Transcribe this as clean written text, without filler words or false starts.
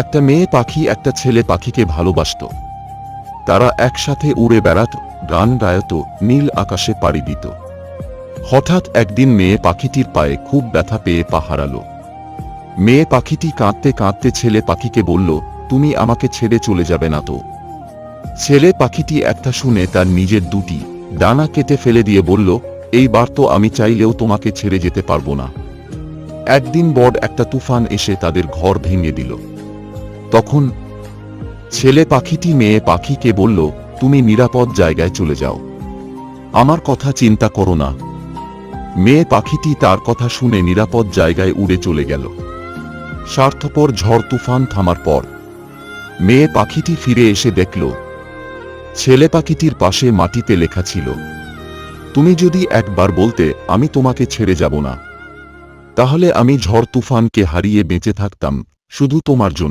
একটা মেয়ে পাখি একটা ছেলে পাখিকে ভালোবাসত। তারা একসাথে উড়ে বেড়াত, গান গায়ত, নীল আকাশে পাড়ি দিত। হঠাৎ একদিন মেয়ে পাখিটির পায়ে খুব ব্যথা পেয়ে পা হারালো। মেয়ে পাখিটি কাঁদতে কাঁদতে ছেলে পাখিকে বলল, তুমি আমাকে ছেড়ে চলে যাবে না তো? ছেলে পাখিটি একটা শুনে তার নিজের দুটি ডানা কেটে ফেলে দিয়ে বলল, এইবার তো আমি চাইলেও তোমাকে ছেড়ে যেতে পারবো না। একদিন বড় একটা তুফান এসে তাদের ঘর ভেঙে দিল। তখন ছেলে পাখিটি মেয়ে পাখিকে বলল, তুমি নিরাপদ জায়গায় চলে যাও, আমার কথা চিন্তা করো না। মেয়ে পাখিটি তার কথা শুনে নিরাপদ জায়গায় উড়ে চলে গেল। স্বার্থপর ঝড় তুফান থামার পর মেয়ে পাখিটি ফিরে এসে দেখল ছেলে পাখিটির পাশে মাটিতে লেখা ছিল, তুমি যদি একবার বলতে আমি তোমাকে ছেড়ে যাব না, তাহলে আমি ঝড় তুফানকে হারিয়ে বেঁচে থাকতাম, শুধু তোমার জন্য।